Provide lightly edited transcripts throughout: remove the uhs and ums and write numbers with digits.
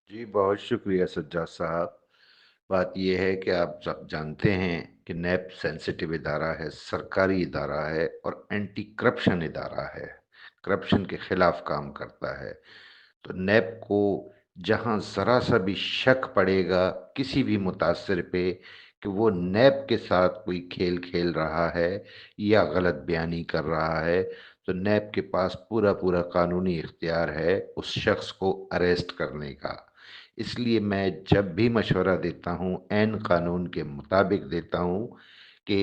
جی بہت شکریہ سجاد صاحب۔ بات یہ ہے کہ آپ سب جانتے ہیں کہ نیب سینسٹیو ادارہ ہے، سرکاری ادارہ ہے اور اینٹی کرپشن ادارہ ہے، کرپشن کے خلاف کام کرتا ہے۔ تو نیب کو جہاں ذرا سا بھی شک پڑے گا کسی بھی متاثر پہ کہ وہ نیب کے ساتھ کوئی کھیل کھیل رہا ہے یا غلط بیانی کر رہا ہے، تو نیب کے پاس پورا پورا قانونی اختیار ہے اس شخص کو اریسٹ کرنے کا۔ اس لیے میں جب بھی مشورہ دیتا ہوں عین قانون کے مطابق دیتا ہوں کہ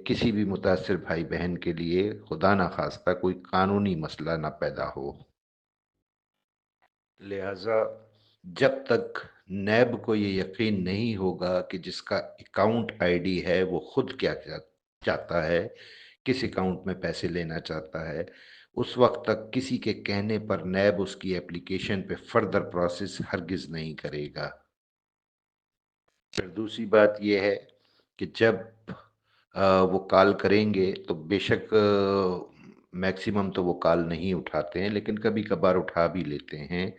کسی بھی متاثر بھائی بہن کے لیے خدا نخواستہ کوئی قانونی مسئلہ نہ پیدا ہو۔ لہذا جب تک نیب کو یہ یقین نہیں ہوگا کہ جس کا اکاؤنٹ آئی ڈی ہے وہ خود کیا چاہتا ہے، کس اکاؤنٹ میں پیسے لینا چاہتا ہے، اس وقت تک کسی کے کہنے پر نیب اس کی اپلیکیشن پہ فردر پروسیس ہرگز نہیں کرے گا۔ پھر دوسری بات یہ ہے کہ جب وہ کال کریں گے تو بے شک میکسیمم تو وہ کال نہیں اٹھاتے ہیں، لیکن کبھی کبھار اٹھا بھی لیتے ہیں،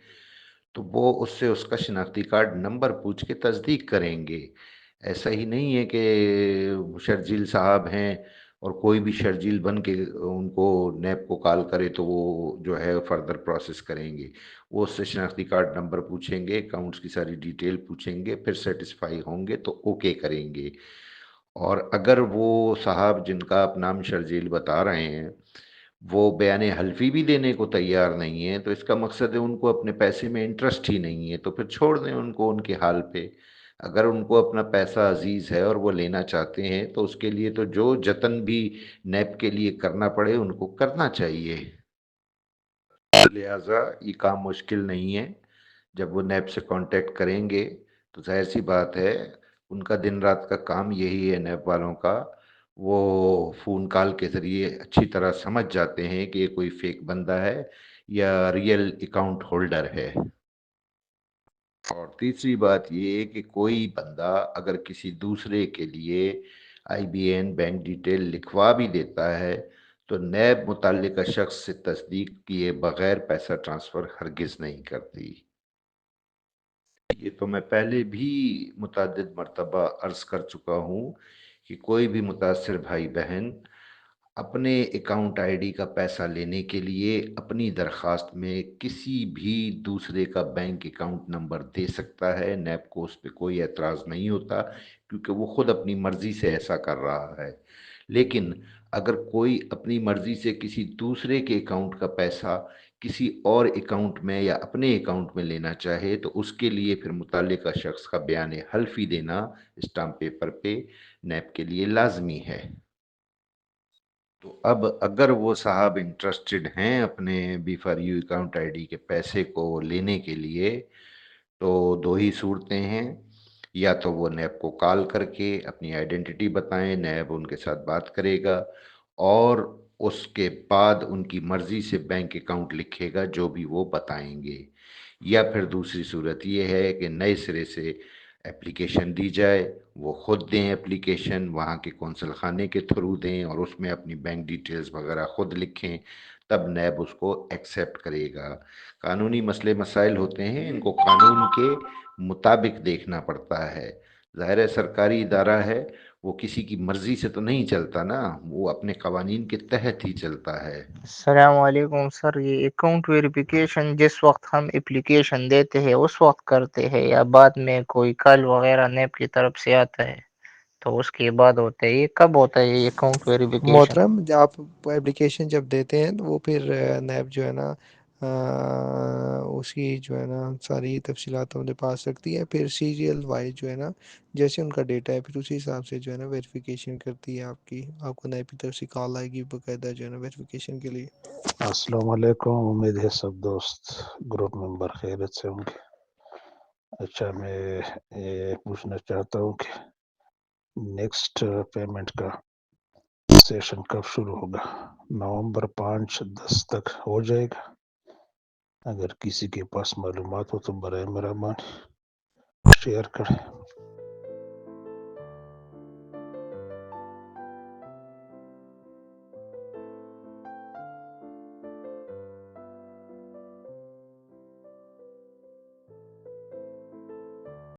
تو وہ اس سے اس کا شناختی کارڈ نمبر پوچھ کے تصدیق کریں گے۔ ایسا ہی نہیں ہے کہ شرجیل صاحب ہیں اور کوئی بھی شرجیل بن کے ان کو نیب کو کال کرے تو وہ جو ہے فردر پروسیس کریں گے۔ وہ اس سے شناختی کارڈ نمبر پوچھیں گے، اکاؤنٹس کی ساری ڈیٹیل پوچھیں گے، پھر سیٹسفائی ہوں گے تو اوکے کریں گے۔ اور اگر وہ صاحب جن کا آپ نام شرجیل بتا رہے ہیں وہ بیان حلفی بھی دینے کو تیار نہیں ہے، تو اس کا مقصد ہے ان کو اپنے پیسے میں انٹرسٹ ہی نہیں ہے، تو پھر چھوڑ دیں ان کو ان کے حال پہ۔ اگر ان کو اپنا پیسہ عزیز ہے اور وہ لینا چاہتے ہیں تو اس کے لیے تو جو جتن بھی نیب کے لیے کرنا پڑے ان کو کرنا چاہیے۔ لہٰذا یہ کام مشکل نہیں ہے۔ جب وہ نیب سے کانٹیکٹ کریں گے تو ظاہر سی بات ہے ان کا دن رات کا کام یہی ہے نیب والوں کا، وہ فون کال کے ذریعے اچھی طرح سمجھ جاتے ہیں کہ یہ کوئی فیک بندہ ہے یا ریئل اکاؤنٹ ہولڈر ہے۔ اور تیسری بات یہ کہ کوئی بندہ اگر کسی دوسرے کے لیے آئی بی این بینک ڈیٹیل لکھوا بھی دیتا ہے تو نیب متعلقہ شخص سے تصدیق کیے بغیر پیسہ ٹرانسفر ہرگز نہیں کرتی۔ یہ تو میں پہلے بھی متعدد مرتبہ عرض کر چکا ہوں کہ کوئی بھی متاثر بھائی بہن اپنے اکاؤنٹ آئی ڈی کا پیسہ لینے کے لیے اپنی درخواست میں کسی بھی دوسرے کا بینک اکاؤنٹ نمبر دے سکتا ہے، نیب کو اس پہ کوئی اعتراض نہیں ہوتا کیونکہ وہ خود اپنی مرضی سے ایسا کر رہا ہے۔ لیکن اگر کوئی اپنی مرضی سے کسی دوسرے کے اکاؤنٹ کا پیسہ کسی اور اکاؤنٹ میں یا اپنے اکاؤنٹ میں لینا چاہے تو اس کے لیے پھر متعلقہ شخص کا بیان حلفی دینا اسٹامپ پیپر پہ نیب کے لیے لازمی ہے۔ تو اب اگر وہ صاحب انٹرسٹڈ ہیں اپنے B for you account I D کے پیسے کو لینے کے لیے تو دو ہی صورتیں ہیں، یا تو وہ نیب کو کال کر کے اپنی آئیڈینٹی بتائیں، نیب ان کے ساتھ بات کرے گا اور اس کے بعد ان کی مرضی سے بینک اکاؤنٹ لکھے گا جو بھی وہ بتائیں گے، یا پھر دوسری صورت یہ ہے کہ نئے سرے سے اپلیکیشن دی جائے، وہ خود دیں اپلیکیشن وہاں کے کونسل خانے کے تھرو دیں اور اس میں اپنی بینک ڈیٹیلز وغیرہ خود لکھیں، تب نیب اس کو ایکسیپٹ کرے گا۔ قانونی مسئلے مسائل ہوتے ہیں، ان کو قانون کے مطابق دیکھنا پڑتا ہے۔ ظاہر ہے سرکاری ادارہ ہے، وہ کسی کی مرضی سے تو نہیں چلتا نا، وہ اپنے قوانین کے تحت ہی چلتا ہے۔ السلام علیکم سر، یہ اکاؤنٹ ویریفیکیشن جس وقت ہم اپلیکیشن دیتے ہیں اس وقت کرتے ہیں یا بعد میں کوئی کال وغیرہ نیب کی طرف سے آتا ہے تو اس کے بعد ہوتا ہے؟ یہ کب ہوتا ہے یہ اکاؤنٹ ویریفیکیشن؟ محترم جب آپ اپلیکیشن جب دیتے ہیں تو وہ پھر نیب جو ہے نا اس کی جو ہے نا ساری تفصیلات ہمارے پاس رکھتی ہے، پھر سیریل وائز جو ہے نا جیسے ان کا ڈیٹا ہے پھر اسی حساب سے جو ہے نا ویریفیکیشن کرتی ہے آپ کی، آپ کو نیب کی طرف سے کال آئے گی باقاعدہ جو ہے نا ویریفیکیشن کے لیے۔ السلام علیکم، امید ہے سب دوست گروپ ممبر خیریت سے ہوں گے۔ اچھا، میں یہ پوچھنا چاہتا ہوں کہ نیکسٹ پیمنٹ کا سیشن کب شروع ہوگا؟ نومبر 5-10 تک ہو جائے گا؟ اگر کسی کے پاس معلومات ہو تو برائے مہربانی شیئر کریں۔